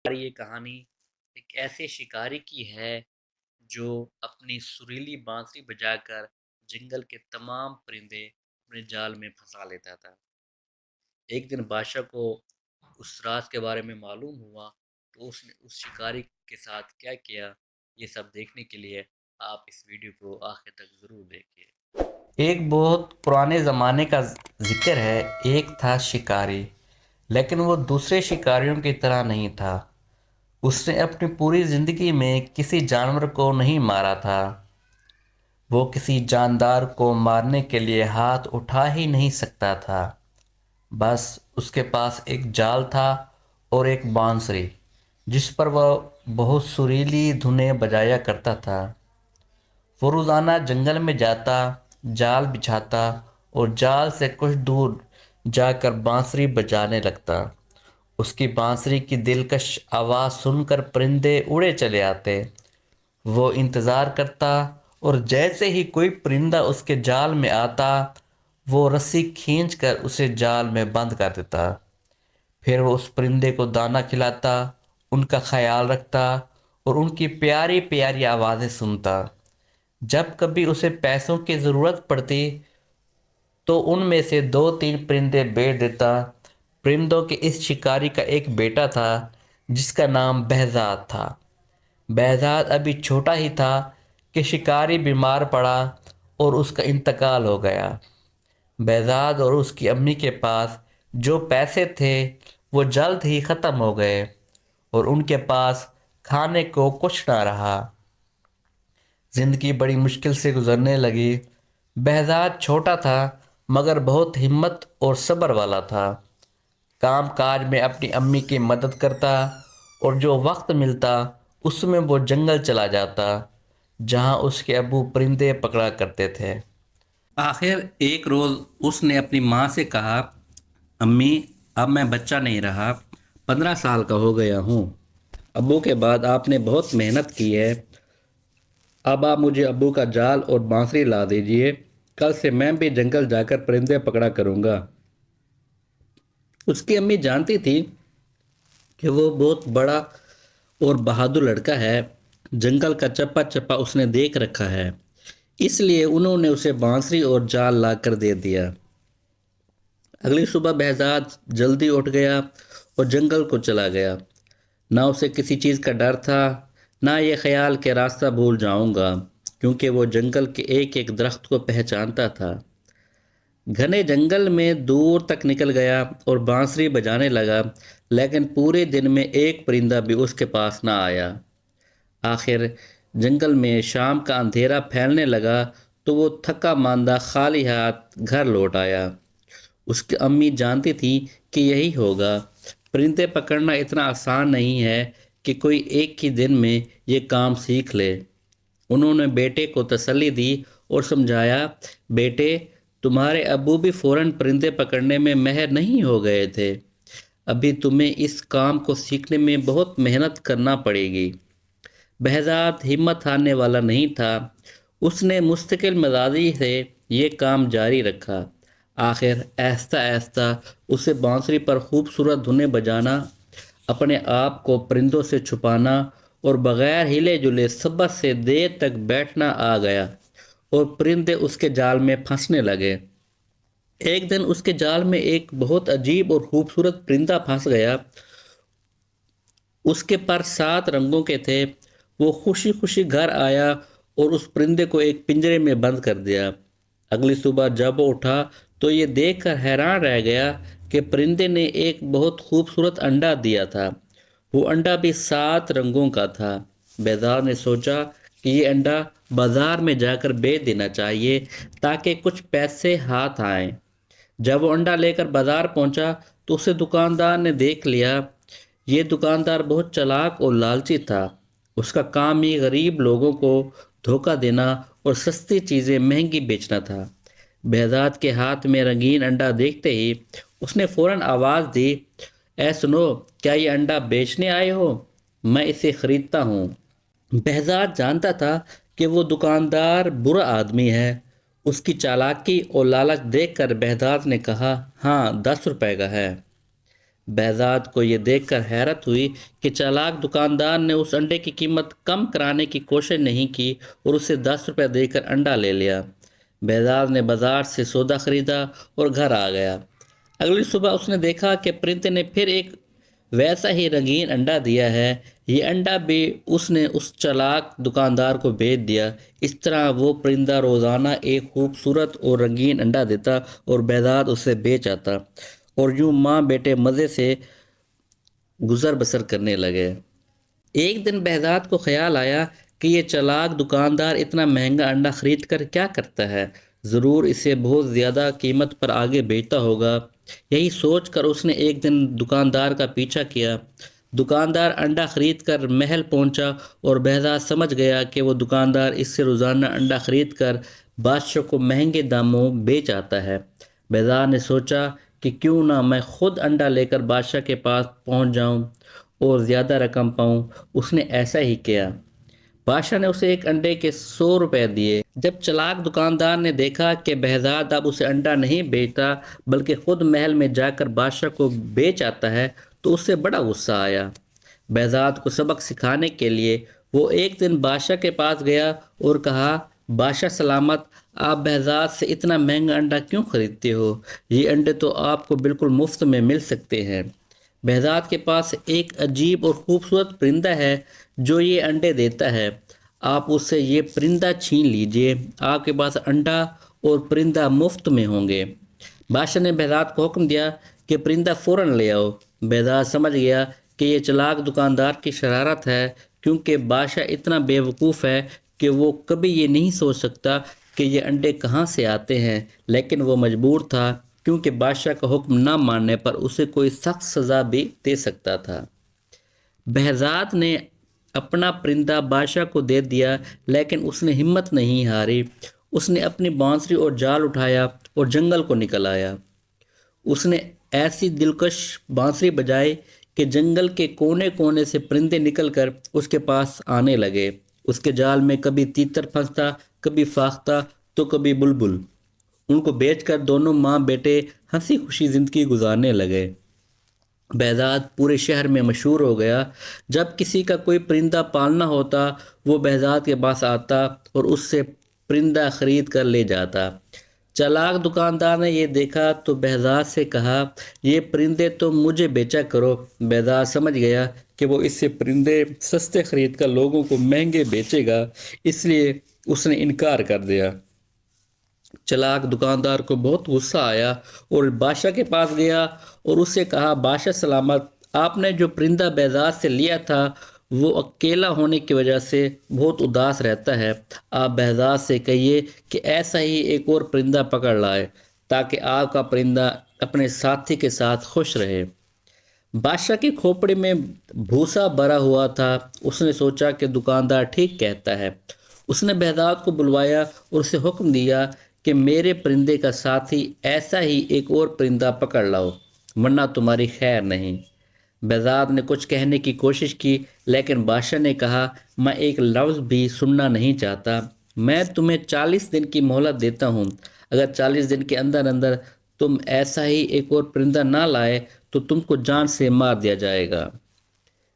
یہ کہانی ایک ایسے شکاری کی ہے جو اپنی سریلی بانسری بجا کر جنگل کے تمام پرندے اپنے جال میں پھنسا لیتا تھا۔ ایک دن بادشاہ کو اس راز کے بارے میں معلوم ہوا تو اس نے اس شکاری کے ساتھ کیا کیا، یہ سب دیکھنے کے لیے آپ اس ویڈیو کو آخر تک ضرور دیکھیے۔ ایک بہت پرانے زمانے کا ذکر ہے۔ ایک تھا شکاری، لیکن وہ دوسرے شکاریوں کی طرح نہیں تھا۔ اس نے اپنی پوری زندگی میں کسی جانور کو نہیں مارا تھا۔ وہ کسی جاندار کو مارنے کے لیے ہاتھ اٹھا ہی نہیں سکتا تھا۔ بس اس کے پاس ایک جال تھا اور ایک بانسری جس پر وہ بہت سریلی دھنیں بجایا کرتا تھا۔ وہ روزانہ جنگل میں جاتا، جال بچھاتا اور جال سے کچھ دور جا کر بانسری بجانے لگتا۔ اس کی بانسری کی دلکش آواز سن کر پرندے اڑے چلے آتے۔ وہ انتظار کرتا اور جیسے ہی کوئی پرندہ اس کے جال میں آتا، وہ رسی کھینچ کر اسے جال میں بند کر دیتا۔ پھر وہ اس پرندے کو دانہ کھلاتا، ان کا خیال رکھتا اور ان کی پیاری پیاری آوازیں سنتا۔ جب کبھی اسے پیسوں کی ضرورت پڑتی تو ان میں سے 2-3 پرندے بیچ دیتا۔ پرندوں کے اس شکاری کا ایک بیٹا تھا جس کا نام بہزاد تھا۔ بہزاد ابھی چھوٹا ہی تھا کہ شکاری بیمار پڑا اور اس کا انتقال ہو گیا۔ بہزاد اور اس کی امی کے پاس جو پیسے تھے وہ جلد ہی ختم ہو گئے اور ان کے پاس کھانے کو کچھ نہ رہا۔ زندگی بڑی مشکل سے گزرنے لگی۔ بہزاد چھوٹا تھا مگر بہت ہمت اور صبر والا تھا۔ کام کاج میں اپنی امی کی مدد کرتا اور جو وقت ملتا اس میں وہ جنگل چلا جاتا جہاں اس کے ابو پرندے پکڑا کرتے تھے۔ آخر ایک روز اس نے اپنی ماں سے کہا، امی اب میں بچہ نہیں رہا، 15 سال کا ہو گیا ہوں۔ ابو کے بعد آپ نے بہت محنت کی ہے، اب آپ مجھے ابو کا جال اور بانسری لا دیجئے، کل سے میں بھی جنگل جا کر پرندے پکڑا کروں گا۔ اس کی امی جانتی تھی کہ وہ بہت بڑا اور بہادر لڑکا ہے، جنگل کا چپا چپا اس نے دیکھ رکھا ہے، اس لیے انہوں نے اسے بانسری اور جال لا کر دے دیا۔ اگلی صبح بہزاد جلدی اٹھ گیا اور جنگل کو چلا گیا۔ نہ اسے کسی چیز کا ڈر تھا، نہ یہ خیال کہ راستہ بھول جاؤں گا، کیونکہ وہ جنگل کے ایک ایک درخت کو پہچانتا تھا۔ گھنے جنگل میں دور تک نکل گیا اور بانسری بجانے لگا، لیکن پورے دن میں ایک پرندہ بھی اس کے پاس نہ آیا۔ آخر جنگل میں شام کا اندھیرا پھیلنے لگا تو وہ تھکا ماندہ خالی ہاتھ گھر لوٹ آیا۔ اس کی امی جانتی تھی کہ یہی ہوگا۔ پرندے پکڑنا اتنا آسان نہیں ہے کہ کوئی ایک ہی دن میں یہ کام سیکھ لے۔ انہوں نے بیٹے کو تسلی دی اور سمجھایا، بیٹے تمہارے ابو بھی فوراً پرندے پکڑنے میں ماہر نہیں ہو گئے تھے، ابھی تمہیں اس کام کو سیکھنے میں بہت محنت کرنا پڑے گی۔ بہزاد ہمت ہارنے والا نہیں تھا، اس نے مستقل مزاجی سے یہ کام جاری رکھا۔ آخر آہستہ آہستہ اسے بانسری پر خوبصورت دھنیں بجانا، اپنے آپ کو پرندوں سے چھپانا اور بغیر ہلے جلے صبر سے دیر تک بیٹھنا آ گیا اور پرندے اس کے جال میں پھنسنے لگے۔ ایک دن اس کے جال میں ایک بہت عجیب اور خوبصورت پرندہ پھنس گیا۔ اس کے پر 7 رنگوں کے تھے۔ وہ خوشی خوشی گھر آیا اور اس پرندے کو ایک پنجرے میں بند کر دیا۔ اگلی صبح جب وہ اٹھا تو یہ دیکھ کر حیران رہ گیا کہ پرندے نے ایک بہت خوبصورت انڈا دیا تھا۔ وہ انڈا بھی 7 رنگوں کا تھا۔ بہزاد نے سوچا کہ یہ انڈا بازار میں جا کر بیچ دینا چاہیے تاکہ کچھ پیسے ہاتھ آئیں۔ جب وہ انڈا لے کر بازار پہنچا تو اسے دکاندار نے دیکھ لیا۔ یہ دکاندار بہت چالاک اور لالچی تھا۔ اس کا کام ہی غریب لوگوں کو دھوکہ دینا اور سستی چیزیں مہنگی بیچنا تھا۔ بہزاد کے ہاتھ میں رنگین انڈا دیکھتے ہی اس نے فوراً آواز دی، اے سنو، کیا یہ انڈا بیچنے آئے ہو؟ میں اسے خریدتا ہوں۔ بہزاد جانتا تھا کہ وہ دکاندار برا آدمی ہے۔ اس کی چالاکی اور لالچ دیکھ کر بہزاد نے کہا، ہاں 10 روپے کا ہے۔ بہزاد کو یہ دیکھ کر حیرت ہوئی کہ چالاک دکاندار نے اس انڈے کی قیمت کم کرانے کی کوشش نہیں کی اور اسے 10 روپے دے کر انڈا لے لیا۔ بہزاد نے بازار سے سودا خریدا اور گھر آ گیا۔ اگلی صبح اس نے دیکھا کہ پرندے نے پھر ایک ویسا ہی رنگین انڈا دیا ہے۔ یہ انڈا بھی اس نے اس چالاک دکاندار کو بیچ دیا۔ اس طرح وہ پرندہ روزانہ ایک خوبصورت اور رنگین انڈا دیتا اور بہزاد اسے بیچ آتا، اور یوں ماں بیٹے مزے سے گزر بسر کرنے لگے۔ ایک دن بہزاد کو خیال آیا کہ یہ چالاک دکاندار اتنا مہنگا انڈا خرید کر کیا کرتا ہے، ضرور اسے بہت زیادہ قیمت پر آگے بیچتا ہوگا۔ یہی سوچ کر اس نے ایک دن دکاندار کا پیچھا کیا۔ دکاندار انڈا خرید کر محل پہنچا اور بہزاد سمجھ گیا کہ وہ دکاندار اس سے روزانہ انڈا خرید کر بادشاہ کو مہنگے داموں بیچ آتا ہے۔ بہزاد نے سوچا کہ کیوں نہ میں خود انڈا لے کر بادشاہ کے پاس پہنچ جاؤں اور زیادہ رقم پاؤں۔ اس نے ایسا ہی کیا۔ بادشاہ نے اسے ایک انڈے کے 100 روپے دیے۔ جب چالاک دکاندار نے دیکھا کہ بہزاد اب اسے انڈا نہیں بیچتا بلکہ خود محل میں جا کر بادشاہ کو بیچ آتا ہے تو اس سے بڑا غصہ آیا۔ بہزاد کو سبق سکھانے کے لیے وہ ایک دن بادشاہ کے پاس گیا اور کہا، بادشاہ سلامت، آپ بہزاد سے اتنا مہنگا انڈا کیوں خریدتے ہو؟ یہ انڈے تو آپ کو بالکل مفت میں مل سکتے ہیں۔ بہزاد کے پاس ایک عجیب اور خوبصورت پرندہ ہے جو یہ انڈے دیتا ہے، آپ اس سے یہ پرندہ چھین لیجئے، آپ کے پاس انڈا اور پرندہ مفت میں ہوں گے۔ بادشاہ نے بہزاد کو حکم دیا کہ پرندہ فوراً لے آؤ۔ بہزاد سمجھ گیا کہ یہ چالاک دکاندار کی شرارت ہے، کیونکہ بادشاہ اتنا بے وقوف ہے کہ وہ کبھی یہ نہیں سوچ سکتا کہ یہ انڈے کہاں سے آتے ہیں، لیکن وہ مجبور تھا کیونکہ بادشاہ کا حکم نہ ماننے پر اسے کوئی سخت سزا بھی دے سکتا تھا۔ بہزاد نے اپنا پرندہ بادشاہ کو دے دیا، لیکن اس نے ہمت نہیں ہاری۔ اس نے اپنی بانسری اور جال اٹھایا اور جنگل کو نکل آیا۔ اس نے ایسی دلکش بانسری بجائی کہ جنگل کے کونے کونے سے پرندے نکل کر اس کے پاس آنے لگے۔ اس کے جال میں کبھی تیتر پھنستا، کبھی فاختہ تو کبھی بلبل۔ ان کو بیچ کر دونوں ماں بیٹے ہنسی خوشی زندگی گزارنے لگے۔ بہزاد پورے شہر میں مشہور ہو گیا۔ جب کسی کا کوئی پرندہ پالنا ہوتا وہ بہزاد کے پاس آتا اور اس سے پرندہ خرید کر لے جاتا۔ چالاک دکاندار نے یہ دیکھا تو بہزاد سے کہا، یہ پرندے تو مجھے بیچا کرو۔ بہزاد سمجھ گیا کہ وہ اس سے پرندے سستے خرید کر لوگوں کو مہنگے بیچے گا، اس لیے اس نے انکار کر دیا۔ چالاک دکاندار کو بہت غصہ آیا اور بادشاہ کے پاس گیا اور اس سے کہا، بادشاہ سلامت، آپ نے جو پرندہ بہزاد سے لیا تھا وہ اکیلا ہونے کی وجہ سے بہت اداس رہتا ہے، آپ بہزاد سے کہیے کہ ایسا ہی ایک اور پرندہ پکڑ لائے تاکہ آپ کا پرندہ اپنے ساتھی کے ساتھ خوش رہے۔ بادشاہ کی کھوپڑی میں بھوسا بھرا ہوا تھا۔ اس نے سوچا کہ دکاندار ٹھیک کہتا ہے۔ اس نے بہزاد کو بلوایا اور اسے حکم دیا کہ میرے پرندے کا ساتھی ایسا ہی ایک اور پرندہ پکڑ لاؤ، ورنہ تمہاری خیر نہیں۔ بہزاد نے کچھ کہنے کی کوشش کی، لیکن بادشاہ نے کہا، میں ایک لفظ بھی سننا نہیں چاہتا۔ میں تمہیں 40 دن کی مہلت دیتا ہوں۔ اگر 40 دن کے اندر اندر تم ایسا ہی ایک اور پرندہ نہ لائے تو تم کو جان سے مار دیا جائے گا۔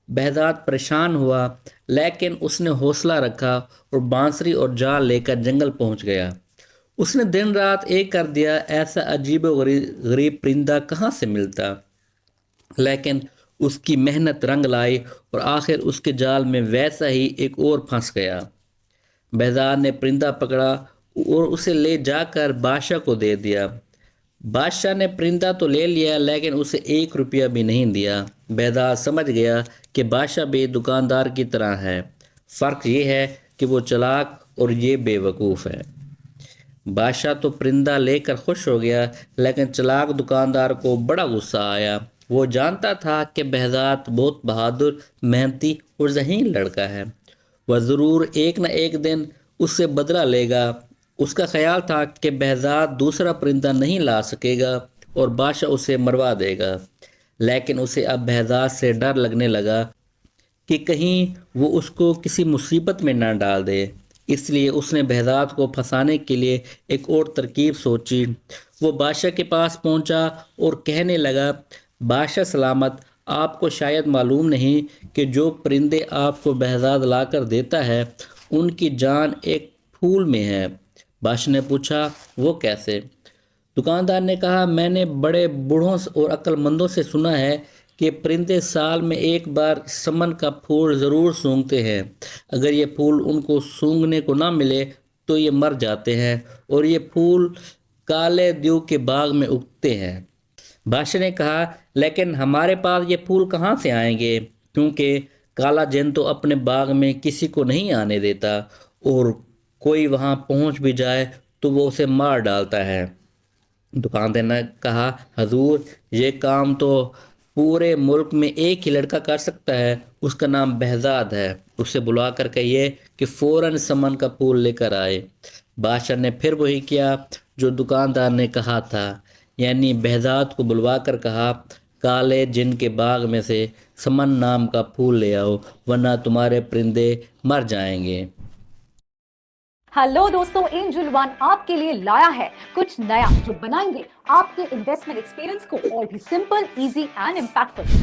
بہزاد پریشان ہوا، لیکن اس نے حوصلہ رکھا اور بانسری اور جال لے کر جنگل پہنچ گیا۔ اس نے دن رات ایک کر دیا، ایسا عجیب و غریب پرندہ کہاں سے ملتا، لیکن اس کی محنت رنگ لائی اور آخر اس کے جال میں ویسا ہی ایک اور پھنس گیا۔ بہزاد نے پرندہ پکڑا اور اسے لے جا کر بادشاہ کو دے دیا۔ بادشاہ نے پرندہ تو لے لیا لیکن اسے 1 روپیہ بھی نہیں دیا۔ بہزاد سمجھ گیا کہ بادشاہ بھی دکاندار کی طرح ہے، فرق یہ ہے کہ وہ چالاک اور یہ بے وقوف ہے۔ بادشاہ تو پرندہ لے کر خوش ہو گیا، لیکن چالاک دکاندار کو بڑا غصہ آیا۔ وہ جانتا تھا کہ بہزاد بہت بہادر، محنتی اور ذہین لڑکا ہے، وہ ضرور ایک نہ ایک دن اس سے بدلہ لے گا۔ اس کا خیال تھا کہ بہزاد دوسرا پرندہ نہیں لا سکے گا اور بادشاہ اسے مروا دے گا، لیکن اسے اب بہزاد سے ڈر لگنے لگا کہ کہیں وہ اس کو کسی مصیبت میں نہ ڈال دے۔ اس لیے اس نے بہزاد کو پھنسانے کے لیے ایک اور ترکیب سوچی۔ وہ بادشاہ کے پاس پہنچا اور کہنے لگا، بادشاہ سلامت، آپ کو شاید معلوم نہیں کہ جو پرندے آپ کو بہزاد لا کر دیتا ہے ان کی جان ایک پھول میں ہے۔ بادشاہ نے پوچھا وہ کیسے؟ دکاندار نے کہا میں نے بڑے بوڑھوں اور عقل مندوں سے سنا ہے کہ پرندے سال میں ایک بار سمن کا پھول ضرور سونگھتے ہیں۔ اگر یہ پھول ان کو سونگھنے کو نہ ملے تو یہ مر جاتے ہیں اور یہ پھول کالے دیو کے باغ میں اگتے ہیں۔ بادشاہ نے کہا لیکن ہمارے پاس یہ پھول کہاں سے آئیں گے، کیونکہ کالا جن تو اپنے باغ میں کسی کو نہیں آنے دیتا، اور کوئی وہاں پہنچ بھی جائے تو وہ اسے مار ڈالتا ہے۔ دکاندار نے کہا حضور، یہ کام تو پورے ملک میں ایک ہی لڑکا کر سکتا ہے، اس کا نام بہزاد ہے، اسے بلا کر کہیے کہ فوراً سمن کا پھول لے کر آئے۔ بادشاہ نے پھر وہی کیا جو دکاندار نے کہا تھا، یعنی بہزاد کو بلوا کر کہا کالے جن کے باغ میں سے سمن نام کا پھول لے آؤ ورنہ تمہارے پرندے مر جائیں گے۔ ہیلو دوستو، اینجل ون آپ کے لیے لایا ہے کچھ نیا جو بنائیں گے آپ کے انویسٹمنٹ ایکسپیرینس کو اور بھی simple, easy and impactful.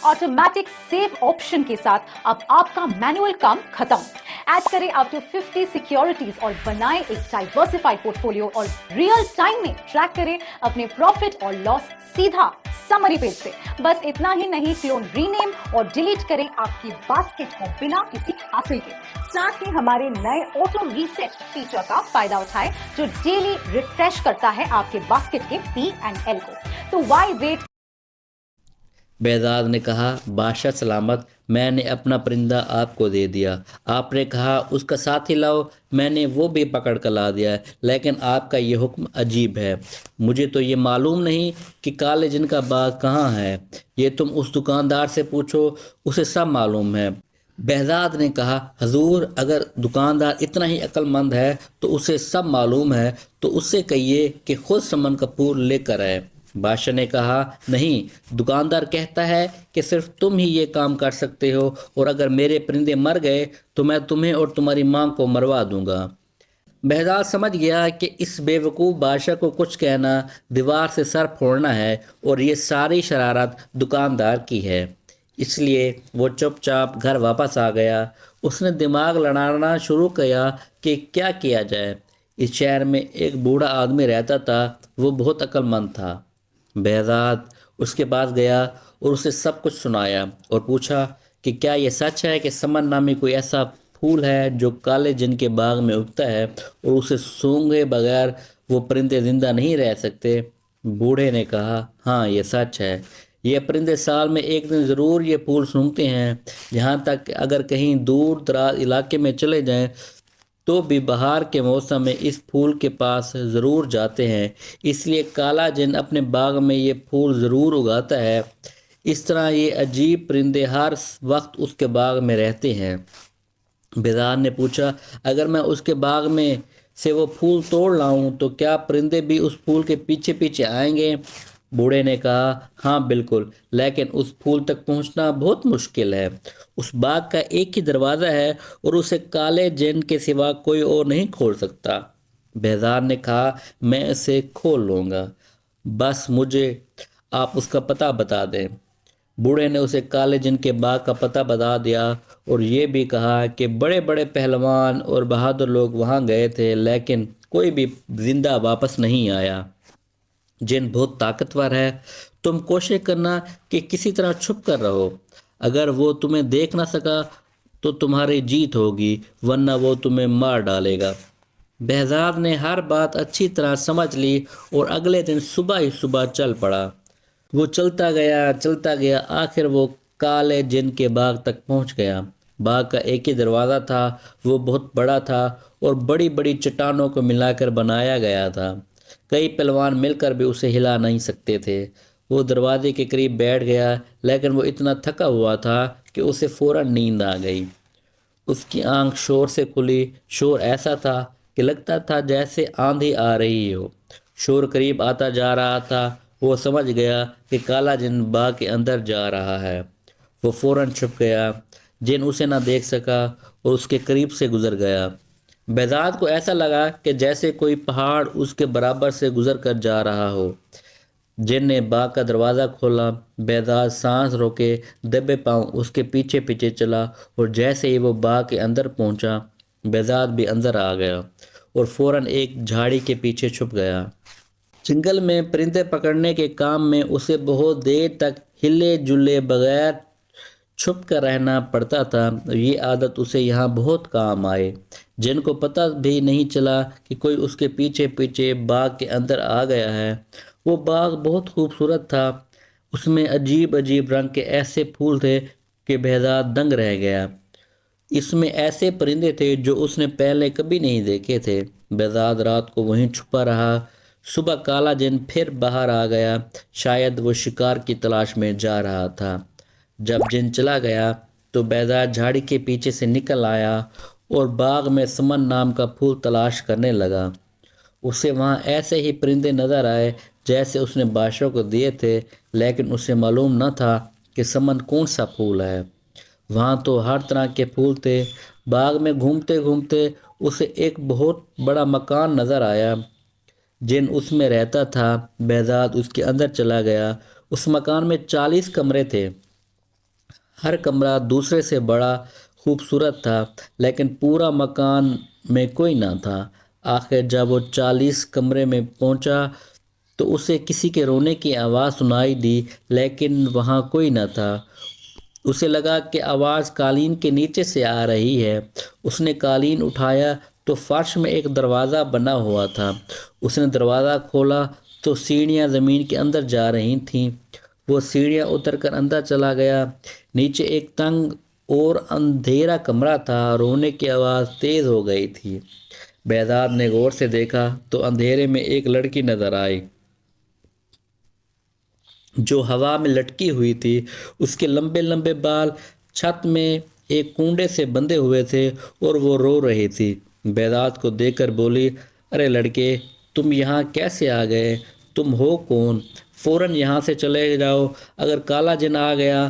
Automatic save option کے ساتھ اب آپ کا مینوئل کام ختم۔ ایڈ کریں اپ ٹو 50 سیکیورٹیز اور بنائیں ایک ڈائیورسفائڈ پورٹ فولیو اور ریئل ٹائم میں ٹریک کریں اپنے پروفٹ اور لاس سیدھا سمری پیج سے۔ بس اتنا ہی نہیں، کلون ری نیم اور ڈیلیٹ کریں آپ کی باسکٹ کو بنا کسی حاصل کے۔ ساتھ ہی ہمارے نئے آٹو ریسیٹ فیچر کا فائدہ اٹھائے جو ڈیلی ریفریش کرتا ہے آپ کے باسکٹ کے پی اینڈ ایل کو۔ تو وائی ویٹ؟ بہزاد نے کہا بادشاہ سلامت، میں نے اپنا پرندہ آپ کو دے دیا، آپ نے کہا اس کا ساتھی لاؤ، میں نے وہ بھی پکڑ کر لا دیا، لیکن آپ کا یہ حکم عجیب ہے، مجھے تو یہ معلوم نہیں کہ کالے جن کا باغ کہاں ہے، یہ تم اس دکاندار سے پوچھو، اسے سب معلوم ہے۔ بہزاد نے کہا حضور، اگر دکاندار اتنا ہی عقل مند ہے تو اسے سب معلوم ہے، تو اس سے کہیے کہ خود سمن کا پھول لے کر آئے۔ بادشاہ نے کہا نہیں، دکاندار کہتا ہے کہ صرف تم ہی یہ کام کر سکتے ہو، اور اگر میرے پرندے مر گئے تو میں تمہیں اور تمہاری ماں کو مروا دوں گا۔ بہزاد سمجھ گیا کہ اس بے وقوف بادشاہ کو کچھ کہنا دیوار سے سر پھوڑنا ہے، اور یہ ساری شرارت دکاندار کی ہے، اس لیے وہ چپ چاپ گھر واپس آ گیا۔ اس نے دماغ لڑانا شروع کیا کہ کیا کیا جائے۔ اس شہر میں ایک بوڑھا آدمی رہتا تھا، وہ بہت عقل مند تھا۔ بہزاد اس کے پاس گیا اور اسے سب کچھ سنایا اور پوچھا کہ کیا یہ سچ ہے کہ سمن نامی کوئی ایسا پھول ہے جو کالے جن کے باغ میں اگتا ہے اور اسے سونگھے بغیر وہ پرندے زندہ نہیں رہ سکتے؟ بوڑھے نے کہا ہاں یہ سچ ہے، یہ پرندے سال میں ایک دن ضرور یہ پھول سونگھتے ہیں، یہاں تک کہ اگر کہیں دور دراز علاقے میں چلے جائیں تو بھی بہار کے موسم میں اس پھول کے پاس ضرور جاتے ہیں، اس لیے کالا جن اپنے باغ میں یہ پھول ضرور اگاتا ہے۔ اس طرح یہ عجیب پرندے ہر وقت اس کے باغ میں رہتے ہیں۔ بہزاد نے پوچھا اگر میں اس کے باغ میں سے وہ پھول توڑ لاؤں تو کیا پرندے بھی اس پھول کے پیچھے پیچھے آئیں گے؟ بوڑھے نے کہا ہاں بالکل، لیکن اس پھول تک پہنچنا بہت مشکل ہے، اس باغ کا ایک ہی دروازہ ہے اور اسے کالے جن کے سوا کوئی اور نہیں کھول سکتا۔ بہزاد نے کہا میں اسے کھول لوں گا، بس مجھے آپ اس کا پتہ بتا دیں۔ بوڑھے نے اسے کالے جن کے باغ کا پتہ بتا دیا اور یہ بھی کہا کہ بڑے بڑے پہلوان اور بہادر لوگ وہاں گئے تھے لیکن کوئی بھی زندہ واپس نہیں آیا۔ جن بہت طاقتور ہے، تم کوشش کرنا کہ کسی طرح چھپ کر رہو، اگر وہ تمہیں دیکھ نہ سکا تو تمہاری جیت ہوگی ورنہ وہ تمہیں مار ڈالے گا۔ بہزاد نے ہر بات اچھی طرح سمجھ لی اور اگلے دن صبح ہی صبح چل پڑا۔ وہ چلتا گیا، آخر وہ کالے جن کے باغ تک پہنچ گیا۔ باغ کا ایک ہی دروازہ تھا، وہ بہت بڑا تھا اور بڑی بڑی چٹانوں کو ملا کر بنایا گیا تھا، کئی پہلوان مل کر بھی اسے ہلا نہیں سکتے تھے۔ وہ دروازے کے قریب بیٹھ گیا لیکن وہ اتنا تھکا ہوا تھا کہ اسے فوراً نیند آ گئی۔ اس کی آنکھ شور سے کھلی، شور ایسا تھا کہ لگتا تھا جیسے آندھی آ رہی ہو۔ شور قریب آتا جا رہا تھا، وہ سمجھ گیا کہ کالا جن باغ کے اندر جا رہا ہے۔ وہ فوراً چھپ گیا، جن اسے نہ دیکھ سکا اور اس کے قریب سے گزر گیا۔ بہزاد کو ایسا لگا کہ جیسے کوئی پہاڑ اس کے برابر سے گزر کر جا رہا ہو۔ جن نے باغ کا دروازہ کھولا۔ بہزاد سانس روکے دبے پاؤں اس کے پیچھے پیچھے چلا، اور جیسے ہی وہ باغ کے اندر پہنچا بہزاد بھی اندر آ گیا اور فوراً ایک جھاڑی کے پیچھے چھپ گیا۔ جنگل میں پرندے پکڑنے کے کام میں اسے بہت دیر تک ہلے جلے بغیر چھپ کر رہنا پڑتا تھا۔ یہ عادت اسے یہاں بہت کام آئے۔ جن کو پتہ بھی نہیں چلا کہ کوئی اس کے پیچھے پیچھے باغ کے اندر آ گیا ہے۔ وہ باغ بہت خوبصورت تھا۔ اس میں عجیب عجیب رنگ کے ایسے پھول تھے کہ بہزاد دنگ رہ گیا۔ اس میں ایسے پرندے تھے جو اس نے پہلے کبھی نہیں دیکھے تھے۔ بہزاد رات کو وہیں چھپا رہا۔ صبح کالا جن پھر باہر آ گیا، شاید وہ شکار کی تلاش میں جا رہا تھا۔ جب جن چلا گیا تو بہزاد جھاڑی کے پیچھے سے نکل آیا اور باغ میں سمن نام کا پھول تلاش کرنے لگا۔ اسے وہاں ایسے ہی پرندے نظر آئے جیسے اس نے بادشاہ کو دیے تھے، لیکن اسے معلوم نہ تھا کہ سمن کون سا پھول ہے۔ وہاں تو ہر طرح کے پھول تھے۔ باغ میں گھومتے گھومتے اسے ایک بہت بڑا مکان نظر آیا۔ جن اس میں رہتا تھا۔ بہزاد اس کے اندر چلا گیا۔ اس مکان میں 40 کمرے تھے۔ ہر کمرہ دوسرے سے بڑا خوبصورت تھا، لیکن پورا مکان میں کوئی نہ تھا۔ آخر جب وہ 40 کمرے میں پہنچا تو اسے کسی کے رونے کی آواز سنائی دی، لیکن وہاں کوئی نہ تھا۔ اسے لگا کہ آواز قالین کے نیچے سے آ رہی ہے۔ اس نے قالین اٹھایا تو فرش میں ایک دروازہ بنا ہوا تھا۔ اس نے دروازہ کھولا تو سیڑھیاں زمین کے اندر جا رہی تھیں۔ وہ سیڑھیاں اتر کر اندر چلا گیا۔ نیچے ایک تنگ اور اندھیرا کمرہ تھا۔ رونے کی آواز تیز ہو گئی تھی۔ بہزاد نے غور سے دیکھا تو اندھیرے میں ایک لڑکی نظر آئی جو ہوا میں لٹکی ہوئی تھی۔ اس کے لمبے لمبے بال چھت میں ایک کنڈے سے بندھے ہوئے تھے اور وہ رو رہی تھی۔ بہزاد کو دیکھ کر بولی، ارے لڑکے، تم یہاں کیسے آ گئے؟ تم ہو کون؟ فوراً یہاں سے چلے جاؤ، اگر کالا جن آ گیا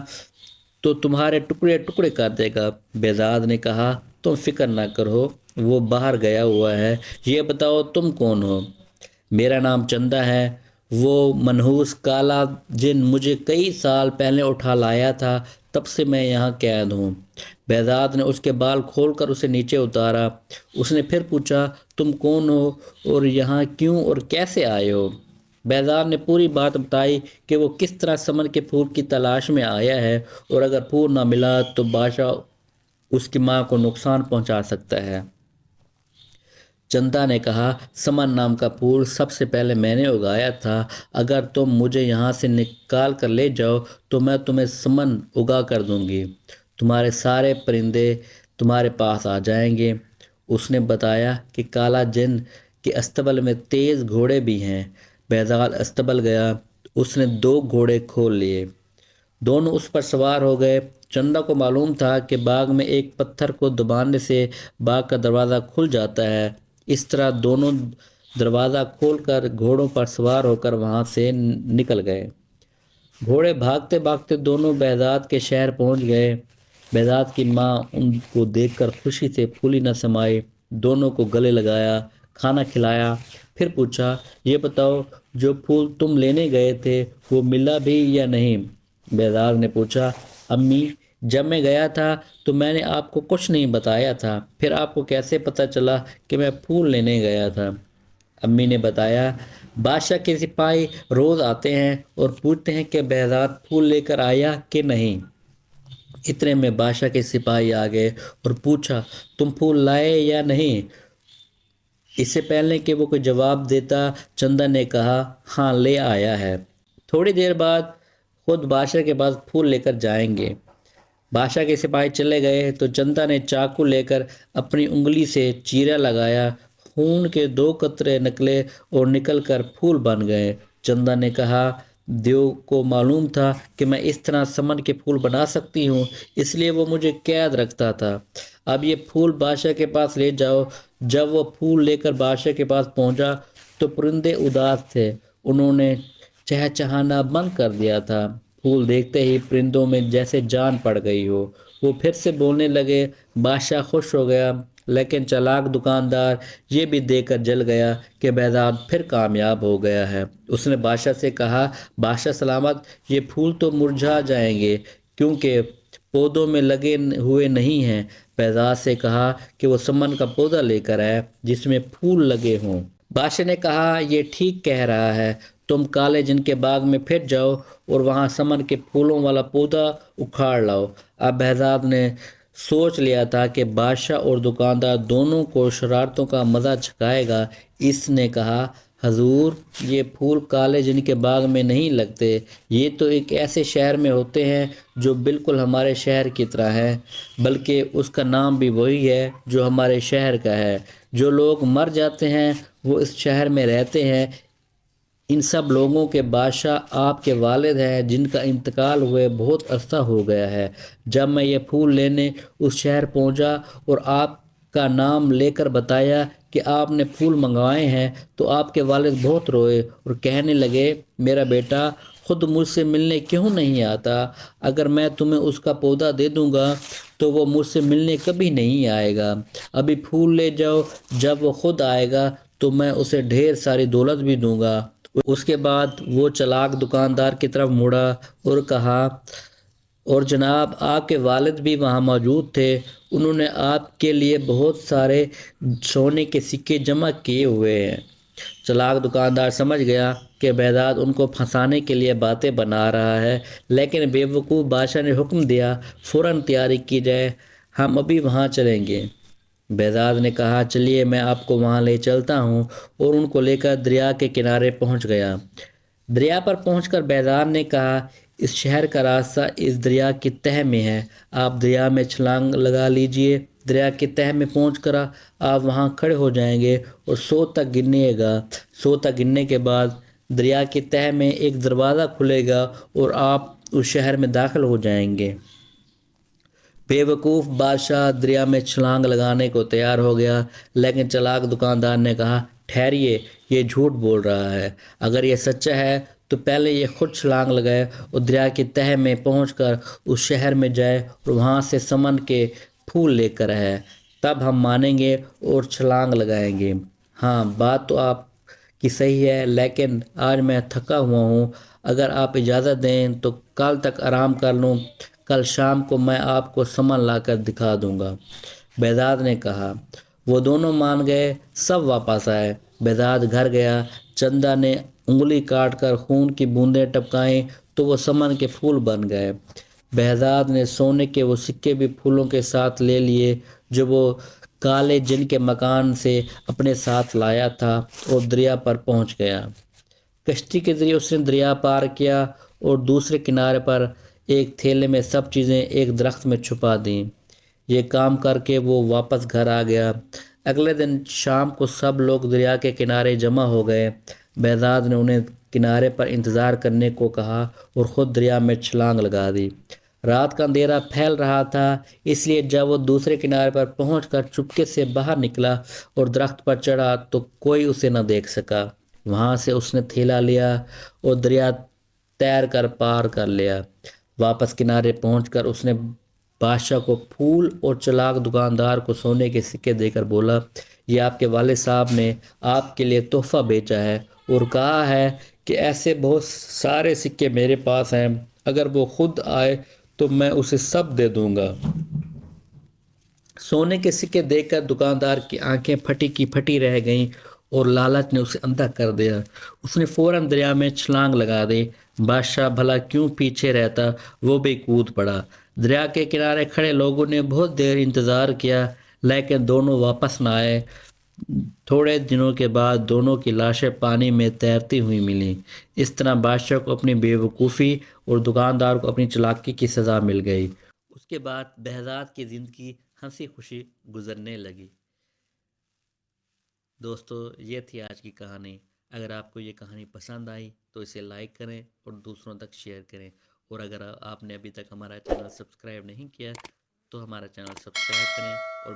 تو تمہارے ٹکڑے ٹکڑے کر دے گا۔ بہزاد نے کہا، تم فکر نہ کرو، وہ باہر گیا ہوا ہے۔ یہ بتاؤ تم کون ہو؟ میرا نام چندا ہے۔ وہ منحوس کالا جن مجھے کئی سال پہلے اٹھا لایا تھا، تب سے میں یہاں قید ہوں۔ بہزاد نے اس کے بال کھول کر اسے نیچے اتارا۔ اس نے پھر پوچھا، تم کون ہو اور یہاں کیوں اور کیسے آئے ہو؟ بہزاد نے پوری بات بتائی کہ وہ کس طرح سمن کے پھول کی تلاش میں آیا ہے، اور اگر پھول نہ ملا تو بادشاہ اس کی ماں کو نقصان پہنچا سکتا ہے۔ چندا نے کہا، سمن نام کا پھول سب سے پہلے میں نے اگایا تھا۔ اگر تم مجھے یہاں سے نکال کر لے جاؤ تو میں تمہیں سمن اگا کر دوں گی۔ تمہارے سارے پرندے تمہارے پاس آ جائیں گے۔ اس نے بتایا کہ کالا جن کے استبل میں تیز گھوڑے بھی ہیں۔ بہزاد استبل گیا۔ اس نے 2 گھوڑے کھول لیے۔ دونوں اس پر سوار ہو گئے۔ چندا کو معلوم تھا کہ باغ میں ایک پتھر کو دبانے سے باغ کا دروازہ کھل جاتا ہے۔ اس طرح دونوں دروازہ کھول کر گھوڑوں پر سوار ہو کر وہاں سے نکل گئے۔ گھوڑے بھاگتے بھاگتے دونوں بہزاد کے شہر پہنچ گئے۔ بہزاد کی ماں ان کو دیکھ کر خوشی سے پھولی نہ سمائی۔ دونوں کو گلے لگایا، کھانا کھلایا، پھر پوچھا، یہ بتاؤ جو پھول تم لینے گئے تھے وہ ملا بھی یا نہیں؟ بہزاد نے پوچھا، امی، جب میں گیا تھا تو میں نے آپ کو کچھ نہیں بتایا تھا، پھر آپ کو کیسے پتہ چلا کہ میں پھول لینے گیا تھا؟ امی نے بتایا، بادشاہ کے سپاہی روز آتے ہیں اور پوچھتے ہیں کہ بہزاد پھول لے کر آیا کہ نہیں۔ اتنے میں بادشاہ کے سپاہی آ گئے اور پوچھا، تم پھول لائے یا نہیں؟ اس سے پہلے کہ وہ کوئی جواب دیتا، چندا نے کہا، ہاں لے آیا ہے۔ تھوڑی دیر بعد خود بادشاہ کے پاس پھول لے کر جائیں گے۔ بادشاہ کے سپاہی چلے گئے تو چندا نے چاقو لے کر اپنی انگلی سے چیرا لگایا۔ خون کے 2 قطرے نکلے اور نکل کر پھول بن گئے۔ چندا نے کہا، دیو کو معلوم تھا کہ میں اس طرح سمن کے پھول بنا سکتی ہوں، اس لیے وہ مجھے قید رکھتا تھا۔ اب یہ پھول بادشاہ کے پاس لے جاؤ۔ جب وہ پھول لے کر بادشاہ کے پاس پہنچا تو پرندے اداس تھے، انہوں نے چہچہانا بند کر دیا تھا۔ پھول دیکھتے ہی پرندوں میں جیسے جان پڑ گئی ہو، وہ پھر سے بولنے لگے۔ بادشاہ خوش ہو گیا۔ لیکن چلاک دکاندار یہ بھی دیکھ کر جل گیا کہ بہزاد پھر کامیاب ہو گیا ہے۔ اس نے بادشاہ سے کہا، بادشاہ سلامت، یہ پھول تو مرجھا جائیں گے کیونکہ پودوں میں لگے ہوئے نہیں ہیں۔ بہزاد سے کہا کہ وہ سمن کا پودا لے کر آئے جس میں پھول لگے ہوں۔ بادشاہ نے کہا، یہ ٹھیک کہہ رہا ہے، تم کالے جن کے باغ میں پھر جاؤ اور وہاں سمن کے پھولوں والا پودا اکھاڑ لاؤ۔ اب بہزاد نے سوچ لیا تھا کہ بادشاہ اور دکاندار دونوں کو شرارتوں کا مزہ چکھائے گا۔ اس نے کہا، حضور، یہ پھول کالے جن کے باغ میں نہیں لگتے، یہ تو ایک ایسے شہر میں ہوتے ہیں جو بالکل ہمارے شہر کی طرح ہے، بلکہ اس کا نام بھی وہی ہے جو ہمارے شہر کا ہے۔ جو لوگ مر جاتے ہیں وہ اس شہر میں رہتے ہیں۔ ان سب لوگوں کے بادشاہ آپ کے والد ہیں جن کا انتقال ہوئے بہت عرصہ ہو گیا ہے۔ جب میں یہ پھول لینے اس شہر پہنچا اور آپ کا نام لے کر بتایا کہ آپ نے پھول منگوائے ہیں تو آپ کے والد بہت روئے اور کہنے لگے، میرا بیٹا خود مجھ سے ملنے کیوں نہیں آتا؟ اگر میں تمہیں اس کا پودا دے دوں گا تو وہ مجھ سے ملنے کبھی نہیں آئے گا۔ ابھی پھول لے جاؤ، جب وہ خود آئے گا تو میں اسے ڈھیر ساری دولت بھی دوں گا۔ اس کے بعد وہ چلاک دکاندار کی طرف مڑا اور کہا، اور جناب، آپ کے والد بھی وہاں موجود تھے، انہوں نے آپ کے لیے بہت سارے سونے کے سکے جمع کیے ہوئے ہیں۔ چلاک دکاندار سمجھ گیا کہ بہزاد ان کو پھنسانے کے لیے باتیں بنا رہا ہے، لیکن بے وقوف بادشاہ نے حکم دیا، فوراً تیاری کی جائے، ہم ابھی وہاں چلیں گے۔ بہزاد نے کہا، چلیے میں آپ کو وہاں لے چلتا ہوں، اور ان کو لے کر دریا کے کنارے پہنچ گیا۔ دریا پر پہنچ کر بہزاد نے کہا، اس شہر کا راستہ اس دریا کی تہہ میں ہے، آپ دریا میں چھلانگ لگا لیجئے۔ دریا کی تہہ میں پہنچ کر آپ وہاں کھڑے ہو جائیں گے اور 100 تک گنیے گا۔ 100 تک گننے کے بعد دریا کی تہہ میں ایک دروازہ کھلے گا اور آپ اس شہر میں داخل ہو جائیں گے۔ بے وقوف بادشاہ دریا میں چھلانگ لگانے کو تیار ہو گیا، لیکن چلاک دکاندار نے کہا، ٹھہریے، یہ جھوٹ بول رہا ہے، اگر یہ سچا ہے تو پہلے یہ خود چھلانگ لگائے اور دریا کی تہہ میں پہنچ کر اس شہر میں جائے اور وہاں سے سمن کے پھول لے کر آئے، تب ہم مانیں گے اور چھلانگ لگائیں گے۔ ہاں، بات تو آپ کی صحیح ہے، لیکن آج میں تھکا ہوا ہوں، اگر آپ اجازت دیں تو کل تک آرام کر لوں، کل شام کو میں آپ کو سمن لا کر دکھا دوں گا۔ بہزاد نے کہا۔ وہ دونوں مان گئے، سب واپس آئے۔ بہزاد گھر گیا، چندا نے انگلی کاٹ کر خون کی بوندیں ٹپکائیں تو وہ سمن کے پھول بن گئے۔ بہزاد نے سونے کے وہ سکے بھی پھولوں کے ساتھ لے لیے جو وہ کالے جن کے مکان سے اپنے ساتھ لایا تھا، اور دریا پر پہنچ گیا۔ کشتی کے ذریعے اس نے دریا پار کیا اور دوسرے کنارے پر ایک تھیلے میں سب چیزیں ایک درخت میں چھپا دیں۔ یہ کام کر کے وہ واپس گھر آ گیا۔ اگلے دن شام کو سب لوگ دریا کے کنارے جمع ہو گئے۔ بہزاد نے انہیں کنارے پر انتظار کرنے کو کہا اور خود دریا میں چھلانگ لگا دی۔ رات کا اندھیرا پھیل رہا تھا، اس لیے جب وہ دوسرے کنارے پر پہنچ کر چپکے سے باہر نکلا اور درخت پر چڑھا تو کوئی اسے نہ دیکھ سکا۔ وہاں سے اس نے تھیلا لیا اور دریا تیر کر پار کر لیا۔ واپس کنارے پہنچ کر اس نے بادشاہ کو پھول اور چلاک دکاندار کو سونے کے سکے دے کر بولا، یہ آپ کے والد صاحب نے آپ کے لیے تحفہ بیچا ہے اور کہا ہے کہ ایسے بہت سارے سکے میرے پاس ہیں، اگر وہ خود آئے تو میں اسے سب دے دوں گا۔ سونے کے سکے دیکھ کر دکاندار کی آنکھیں پھٹی کی پھٹی رہ گئیں اور لالچ نے اسے اندھا کر دیا۔ اس نے فوراً دریا میں چھلانگ لگا دی۔ بادشاہ بھلا کیوں پیچھے رہتا، وہ بھی کود پڑا۔ دریا کے کنارے کھڑے لوگوں نے بہت دیر انتظار کیا، لیکن دونوں واپس نہ آئے۔ تھوڑے دنوں کے بعد دونوں کی لاشیں پانی میں تیرتی ہوئی ملیں۔ اس طرح بادشاہ کو اپنی بے وقوفی اور دکاندار کو اپنی چالاکی کی سزا مل گئی۔ اس کے بعد بہزاد کی زندگی ہنسی خوشی گزرنے لگی۔ دوستو، یہ تھی آج کی کہانی۔ اگر آپ کو یہ کہانی پسند آئی تو اسے لائک کریں اور دوسروں تک شیئر کریں، اور اگر آپ نے ابھی تک ہمارا چینل سبسکرائب نہیں کیا تو ہمارا چینل سبسکرائب کریں اور